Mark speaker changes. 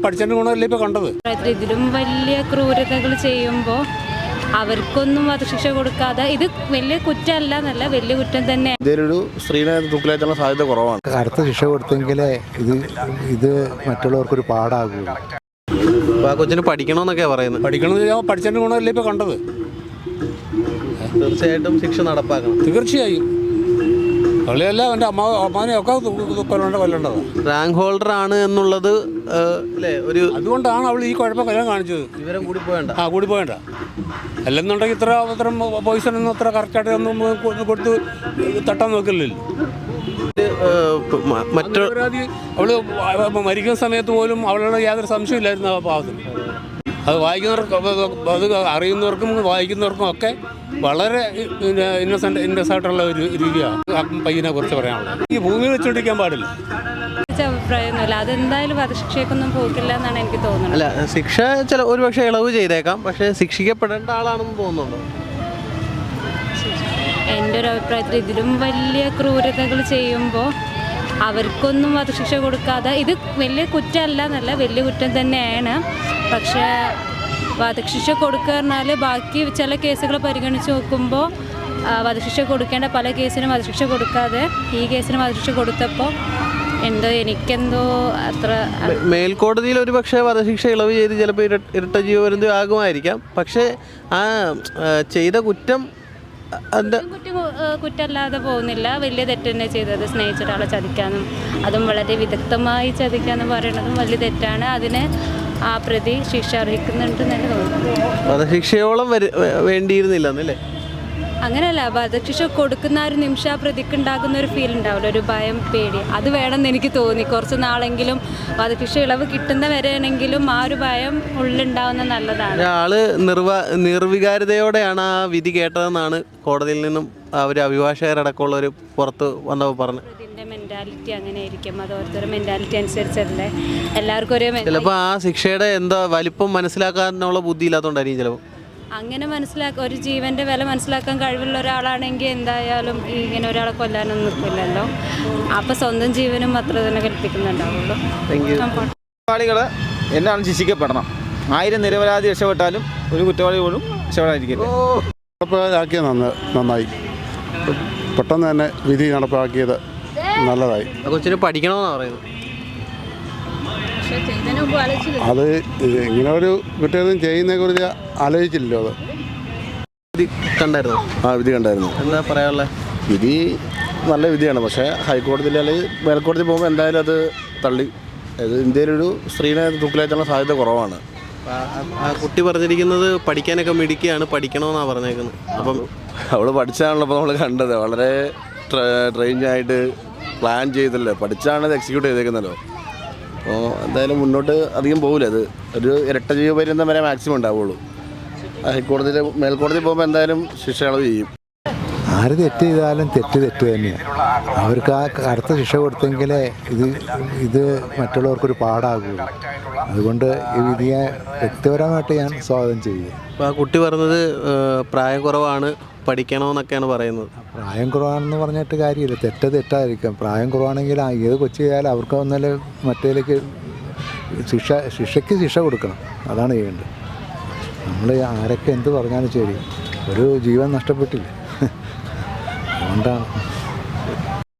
Speaker 1: പഠിച്ചതിൻ്റെ ഗുണമല്ലേ ഇപ്പോൾ കണ്ടത്.
Speaker 2: ഇതിലും വലിയ ക്രൂരതകൾ ചെയ്യുമ്പോൾ അവർക്കൊന്നും വധശിക്ഷ കൊടുക്കാതെ ഇത് വലിയ കുറ്റമല്ല എന്നല്ല, വലിയ കുറ്റം തന്നെ.
Speaker 3: ഇതിലൊരു സ്ത്രീനെ തൂക്കിലേറ്റാനുള്ള സാധ്യത കുറവാണ്.
Speaker 4: കറുത്ത ശിക്ഷ കൊടുത്തെങ്കിലേ ഇത് മറ്റുള്ളവർക്കൊരു പാടാകൂ.
Speaker 5: കൊച്ചിന് പഠിക്കണമെന്നൊക്കെയാണ് പറയുന്നത്.
Speaker 1: പഠിക്കണമെന്ന് പഠിച്ചതിൻ്റെ ഗുണമല്ലേ ഇപ്പോൾ കണ്ടത്.
Speaker 5: തീർച്ചയായിട്ടും ശിക്ഷ നടപ്പാക്കണം.
Speaker 1: തീർച്ചയായും പള്ളിയല്ല എൻ്റെ അമ്മാനെയൊക്കെ കൊല്ലേണ്ടതാണ്.
Speaker 5: റാങ്ക് ഹോൾഡർ ആണ് എന്നുള്ളത് അല്ലേ, ഒരു
Speaker 1: അതുകൊണ്ടാണ് അവൾ ഈ കുഴപ്പം കല്യാണം കാണിച്ചത്.
Speaker 5: വിവരം കൂടി പോയണ്ട.
Speaker 1: കൂടി പോയണ്ട. അല്ലെന്നുണ്ടെങ്കിൽ ഇത്രയും പോയിസണൊന്നും അത്ര കറക്റ്റായിട്ട് ഒന്നും കൊടുത്ത് തട്ടാൻ നോക്കില്ലല്ലോ.
Speaker 5: മറ്റൊരു
Speaker 1: അവള് മരിക്കുന്ന സമയത്ത് പോലും അവളുടെ യാതൊരു സംശയമില്ലായിരുന്നു ആ പാവത്തിന്. അത് അത് അറിയുന്നവർക്കും വായിക്കുന്നവർക്കും ഒക്കെ വളരെ ഇന്നസെൻ്റ് ആയിട്ടുള്ള ഒരു രീതിയാണ് ആ പയ്യനെ കുറിച്ച് പറയാനുള്ളത്. ഈ ഭൂമി വെച്ചുകൊണ്ടിരിക്കാൻ പാടില്ല.
Speaker 2: അഭിപ്രായമൊന്നുമില്ല, അതെന്തായാലും വധശിക്ഷയ്ക്കൊന്നും പോകില്ല എന്നാണ് എനിക്ക് തോന്നുന്നത്.
Speaker 5: അല്ല, ശിക്ഷ ഒരുപക്ഷെ ഇളവ് ചെയ്തേക്കാം, പക്ഷേ ശിക്ഷിക്കപ്പെടേണ്ട ആളാണെന്ന് തോന്നുന്നുണ്ടോ?
Speaker 2: എൻ്റെ ഒരു അഭിപ്രായത്തിൽ ഇതിലും വലിയ ക്രൂരതകൾ ചെയ്യുമ്പോൾ അവർക്കൊന്നും വധശിക്ഷ കൊടുക്കാതെ ഇത് വലിയ കുറ്റമല്ല എന്നല്ല, വലിയ കുറ്റം തന്നെയാണ്. പക്ഷേ വധശിക്ഷ കൊടുക്കുക പറഞ്ഞാൽ ബാക്കി ചില കേസുകൾ പരിഗണിച്ച് നോക്കുമ്പോൾ വധശിക്ഷ കൊടുക്കേണ്ട പല കേസിനും വധശിക്ഷ കൊടുക്കാതെ ഈ കേസിന് വധശിക്ഷ കൊടുത്തപ്പോൾ എനിക്കെന്തോ അത്ര
Speaker 5: മേൽക്കോടതിയിൽ ഒരു പക്ഷേ വധശിക്ഷ ഇളവ് ചെയ്ത് ചിലപ്പോൾ ഇരട്ട ജീവപര്യന്തം ആകുമായിരിക്കാം. പക്ഷേ ആ ചെയ്ത കുറ്റം
Speaker 2: കുറ്റമല്ലാതെ പോകുന്നില്ല. വലിയ തെറ്റ് തന്നെ ചെയ്തത്. സ്നേഹിച്ചൊരാളെ ചതിക്കാനും അതും വളരെ വിദഗ്ധമായി ചതിക്കാന്ന് പറയുന്നതും വലിയ തെറ്റാണ്. അതിന് ആ പ്രതി ശിക്ഷ അർഹിക്കുന്നുണ്ടെന്ന് തന്നെ തോന്നുന്നു.
Speaker 5: വധശിക്ഷയോളം വേണ്ടിയിരുന്നില്ല എന്നല്ലേ?
Speaker 2: അങ്ങനെയല്ല, വധശിക്ഷ കൊടുക്കുന്ന ഒരു നിമിഷം ആ പ്രതിക്ക് ഉണ്ടാകുന്ന ഒരു ഫീൽ ഉണ്ടാവില്ല, ഒരു ഭയം, പേടി. അത് വേണമെന്ന് എനിക്ക് തോന്നി. കുറച്ച് നാളെങ്കിലും വധശിക്ഷ ഇളവ് കിട്ടുന്ന വരെയാണെങ്കിലും ആ ഒരു ഭയം ഉള്ളിലുണ്ടാവുന്നത് നല്ലതാണ്.
Speaker 5: ആള് നിർവികാരതയോടെയാണ് ആ വിധി കേട്ടതെന്നാണ് കോടതിയിൽ നിന്നും അവർ അഭിഭാഷകരടക്കമുള്ളവർ പുറത്ത് വന്നപ്പോൾ പറഞ്ഞു.
Speaker 2: ഇതിൻ്റെ മെൻറ്റാലിറ്റി അങ്ങനെ ആയിരിക്കും. അത് ഓരോരുത്തരുടെ മെൻറ്റാലിറ്റി അനുസരിച്ചല്ലേ എല്ലാവർക്കും ഒരേ.
Speaker 5: ചിലപ്പോൾ ആ ശിക്ഷയുടെ എന്താ വലിപ്പം മനസ്സിലാക്കാനുള്ള ബുദ്ധി ഇല്ലാത്തതുകൊണ്ടായിരിക്കും ചിലപ്പോൾ.
Speaker 2: അങ്ങനെ ഒരു ജീവൻ്റെ വില മനസ്സിലാക്കാൻ കഴിവുള്ള ഒരാളാണെങ്കിൽ എന്തായാലും ഇങ്ങനെ ഒരാളെ കൊല്ലാനൊന്നും നിൽക്കില്ലല്ലോ. അപ്പോൾ സ്വന്തം ജീവനും അത്ര തന്നെ കൽപ്പിക്കുന്നുണ്ടാവുള്ളൂ.
Speaker 6: കുറ്റവാളികൾ എന്നാണ് ശിക്ഷിക്കപ്പെടണം. 1000 നിരപരാധി രക്ഷപ്പെട്ടാലും ഒരു കുറ്റവാളി പോലും രക്ഷപ്പെടാതിരിക്കില്ല.
Speaker 4: നടപ്പാക്കിയത് നന്നായി. പെട്ടെന്ന് തന്നെ വിധി നടപ്പാക്കിയത് നല്ലതായി.
Speaker 5: കൊച്ചിന് പഠിക്കണമെന്നാണ് പറയുന്നത്.
Speaker 4: അത് ഇങ്ങനെ ഒരു കുറ്റം ചെയ്യുന്നതിനെ കുറിച്ച് ആലോചിച്ചില്ലല്ലോ. അത്
Speaker 5: വിധി കണ്ടായിരുന്നു.
Speaker 3: വിധി കണ്ടായിരുന്നു.
Speaker 5: എന്താ പറയാനുള്ളത്?
Speaker 3: വിധി നല്ല വിധിയാണ്. പക്ഷേ ഹൈക്കോടതിയിൽ അല്ലെങ്കിൽ മേൽക്കോടതി പോകുമ്പോൾ എന്തായാലും അത് തള്ളി. അത് ഇന്ത്യയിലൊരു സ്ത്രീനെ തൂക്കിലേറ്റാനുള്ള സാധ്യത കുറവാണ്.
Speaker 5: ആ കുട്ടി പറഞ്ഞിരിക്കുന്നത് പഠിക്കാനൊക്കെ മിടിക്കുകയാണ്, പഠിക്കണമെന്നാണ് പറഞ്ഞേക്കുന്നത്. അപ്പം
Speaker 3: അവൾ പഠിച്ചാണല്ലോ ഇപ്പോൾ നമ്മൾ കണ്ടത്. വളരെ ട്രെയിനായിട്ട് പ്ലാൻ ചെയ്തല്ലോ, പഠിച്ചാണ് ഇത് എക്സിക്യൂട്ട് ചെയ്തേക്കുന്നല്ലോ. അപ്പോൾ എന്തായാലും മുന്നോട്ട് അധികം പോകില്ല. അത് ഒരു ഇരട്ട ജീവപര്യന്തം വരെ മാക്സിമം ഉണ്ടാവുള്ളൂ. ഹൈക്കോടതിയിൽ മേൽക്കോടതി പോകുമ്പോൾ എന്തായാലും ശിക്ഷ ഇളവ് ചെയ്യും.
Speaker 4: ആര് തെറ്റ് ചെയ്താലും തെറ്റ് തന്നെയാണ്. അവർക്ക് ആ കറുത്ത ശിക്ഷ കൊടുത്തെങ്കിലേ ഇത് മറ്റുള്ളവർക്കൊരു പാടാകൂ. അതുകൊണ്ട് ഈ വിധിയെ വ്യക്തിപരമായിട്ട് ഞാൻ സ്വാഗതം ചെയ്യും.
Speaker 5: അപ്പോൾ ആ കുട്ടി പറഞ്ഞത് പ്രായം കുറവാണ്, പഠിക്കണമെന്നൊക്കെയാണ് പറയുന്നത്.
Speaker 4: പ്രായം കുറവാണെന്ന് പറഞ്ഞിട്ട് കാര്യമില്ല. തെറ്റായിരിക്കാം. പ്രായം കുറവാണെങ്കിൽ ഏത് കൊച്ചു ചെയ്താലും അവർക്ക് വന്നാലും മറ്റേലേക്ക് ശിക്ഷയ്ക്ക് ശിക്ഷ കൊടുക്കണം. അതാണ് ചെയ്യേണ്ടത്. നമ്മൾ ആരൊക്കെ എന്ത് പറഞ്ഞാലും ശരി, ഒരു ജീവൻ നഷ്ടപ്പെട്ടില്ല. അതുകൊണ്ടാണ്